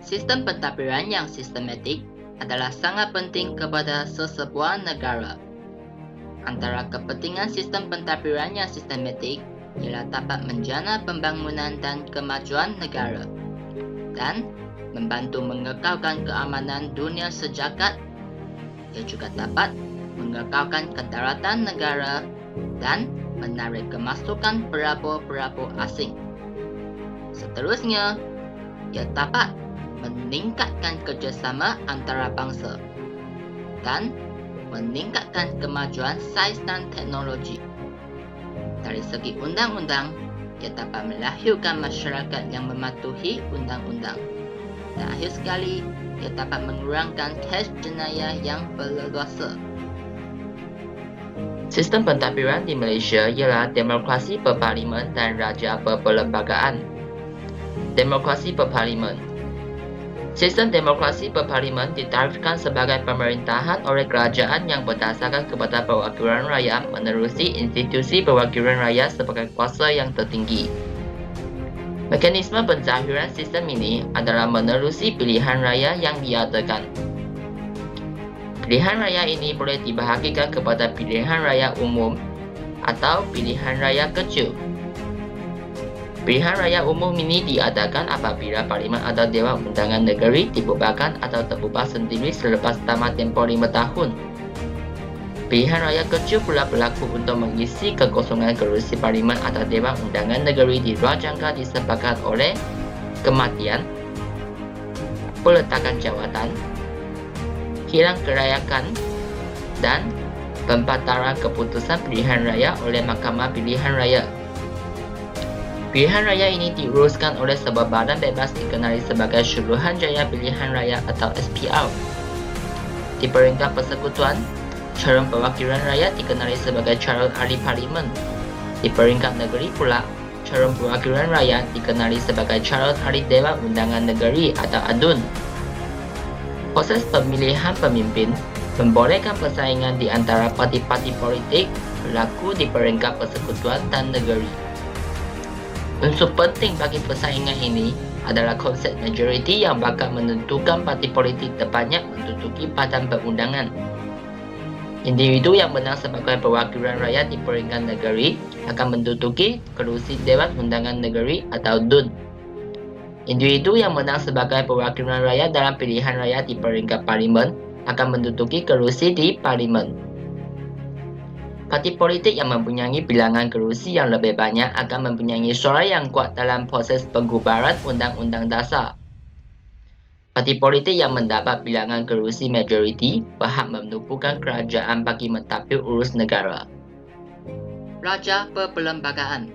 Sistem pentadbiran yang sistematik adalah sangat penting kepada sesebuah negara. Antara kepentingan sistem pentadbiran yang sistematik ialah dapat menjana pembangunan dan kemajuan negara dan membantu mengekalkan keamanan dunia sejagat. Ia juga dapat mengekalkan kedaulatan negara dan menarik kemasukan pelabur-pelabur asing. Seterusnya, ia dapat meningkatkan kerjasama antara bangsa dan meningkatkan kemajuan sains dan teknologi. Dari segi undang-undang, ia dapat melahirkan masyarakat yang mematuhi undang-undang. Dan akhir sekali, ia dapat mengurangkan kes jenayah yang berleluasa. Sistem pentadbiran di Malaysia ialah demokrasi berparlimen dan raja berperlembagaan. Demokrasi berparlimen. Sistem demokrasi berparlimen ditarifkan sebagai pemerintahan oleh kerajaan yang berdasarkan kepada perwakilan rakyat menerusi institusi perwakilan rakyat sebagai kuasa yang tertinggi. Mekanisme penzahiran sistem ini adalah menerusi pilihan raya yang diadakan. Pilihan raya ini boleh dibahagikan kepada pilihan raya umum atau pilihan raya kecil. Pilihan raya umum ini diadakan apabila Parlimen atau Dewan Undangan Negeri dibubarkan atau terbubar sendiri selepas tamat tempoh 5 tahun. Pilihan raya kecil pula berlaku untuk mengisi kekosongan kerusi Parlimen atau Dewan Undangan Negeri di luar jangka disepakati oleh kematian, peletakan jawatan, hilang kelayakan, dan pembatalan keputusan pilihan raya oleh Mahkamah Pilihan Raya. Pilihan raya ini diuruskan oleh sebuah badan bebas dikenali sebagai Suruhanjaya Pilihan Raya atau SPR. Di peringkat persekutuan, calon perwakilan rakyat dikenali sebagai calon ahli parlimen. Di peringkat negeri pula, calon perwakilan rakyat dikenali sebagai calon ahli Dewan Undangan Negeri atau ADUN. Proses pemilihan pemimpin membolehkan persaingan di antara parti-parti politik berlaku di peringkat persekutuan dan negeri. Unsur penting bagi persaingan ini adalah konsep majoriti yang bakal menentukan parti politik terbanyak menduduki badan perundangan. Individu yang menang sebagai perwakilan rakyat di peringkat negeri akan menduduki kerusi Dewan Undangan Negeri atau DUN. Individu yang menang sebagai perwakilan rakyat dalam pilihan rakyat di peringkat parlimen akan menduduki kerusi di parlimen. Parti politik yang mempunyai bilangan kerusi yang lebih banyak akan mempunyai suara yang kuat dalam proses penggubaran Undang-Undang Dasar. Parti politik yang mendapat bilangan kerusi majoriti berhak menubuhkan kerajaan bagi mentadbir urus negara. Raja berperlembagaan.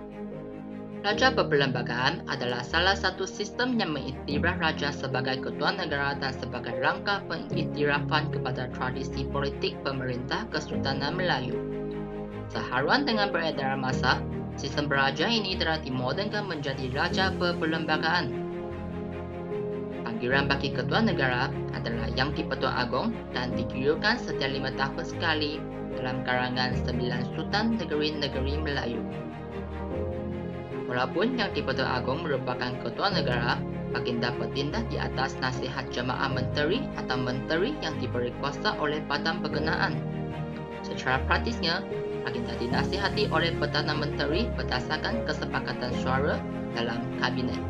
Raja berperlembagaan adalah salah satu sistem yang mengiktiraf raja sebagai ketua negara dan sebagai rangka pengiktirafan kepada tradisi politik pemerintah Kesultanan Melayu. Seharuan dengan beredaran masa, sistem beraja ini telah dimodernkan menjadi raja berperlembagaan. Panggilan bagi ketua negara adalah Yang di-Pertuan Agong dan dikirimkan setiap 5 tahun sekali dalam karangan 9 Sultan Negeri-Negeri Melayu. Walaupun Yang di-Pertuan Agong merupakan ketua negara, baginda bertindak di atas nasihat jemaah menteri atau menteri yang diberi kuasa oleh badan berkenaan. Secara praktisnya, baginda dinasihati oleh Perdana Menteri berdasarkan kesepakatan suara dalam kabinet.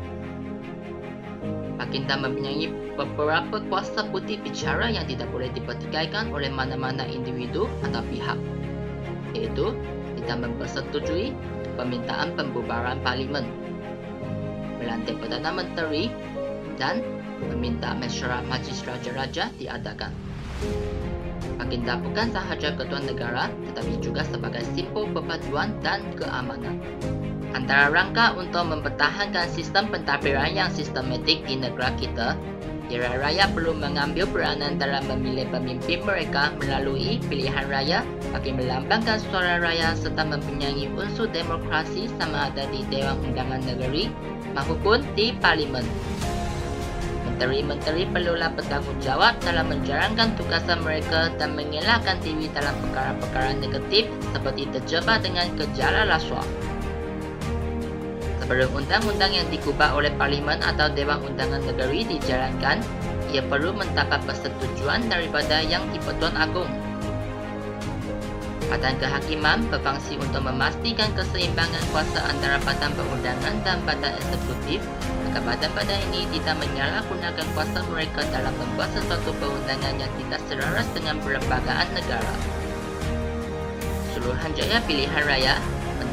Baginda mempunyai beberapa kuasa putih bicara yang tidak boleh dipertikaikan oleh mana-mana individu atau pihak, iaitu tidak mempersetujui permintaan pembubaran parlimen, melantik Perdana Menteri, dan meminta mesyuarat Majlis Raja-Raja diadakan. Baginda bukan sahaja ketua negara tetapi juga sebagai simbol perpaduan dan keamanan. Antara rangka untuk mempertahankan sistem pentadbiran yang sistematik di negara kita, ialah rakyat perlu mengambil peranan dalam memilih pemimpin mereka melalui pilihan raya bagi melambangkan suara rakyat serta mempunyai unsur demokrasi sama ada di Dewan Undangan Negeri maupun di Parlimen. Menteri-menteri perlulah bertanggungjawab dalam menjalankan tugasan mereka dan mengelakkan diri dalam perkara-perkara negatif seperti terjebak dengan gejala rasuah. Sebelum undang-undang yang dikubah oleh Parlimen atau Dewan Undangan Negeri dijalankan, ia perlu mendapat persetujuan daripada Yang di-Pertuan Agong. Badan Kehakiman berfungsi untuk memastikan keseimbangan kuasa antara badan perundangan dan badan eksekutif, maka badan-badan ini tidak menyalahgunakan kuasa mereka dalam membuat sesuatu perundangan yang tidak selaras dengan perlembagaan negara. Suruhanjaya Pilihan Raya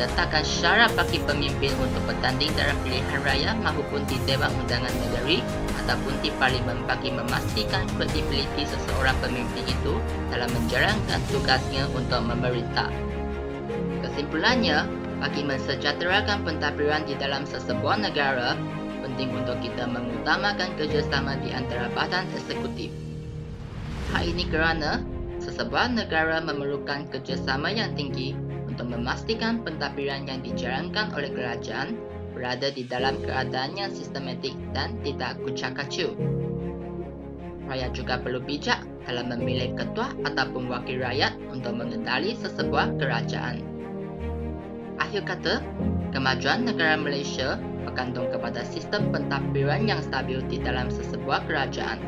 menetapkan syarat bagi pemimpin untuk bertanding dalam pilihan raya maupun di Dewan Undangan Negeri ataupun di Parlimen bagi memastikan kredibiliti seseorang pemimpin itu dalam menjalankan tugasnya untuk memerintah. Kesimpulannya, bagi mensejahterakan pentadbiran di dalam sesebuah negara, penting untuk kita mengutamakan kerjasama di antara badan eksekutif. Hal ini kerana sesebuah negara memerlukan kerjasama yang tinggi untuk memastikan pentadbiran yang dijalankan oleh kerajaan berada di dalam keadaan yang sistematik dan tidak kucak-kacau. Rakyat juga perlu bijak dalam memilih ketua ataupun wakil rakyat untuk mengendali sesebuah kerajaan. Akhir kata, kemajuan negara Malaysia bergantung kepada sistem pentadbiran yang stabil di dalam sesebuah kerajaan.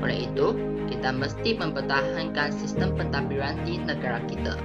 Oleh itu, kita mesti mempertahankan sistem pentadbiran di negara kita.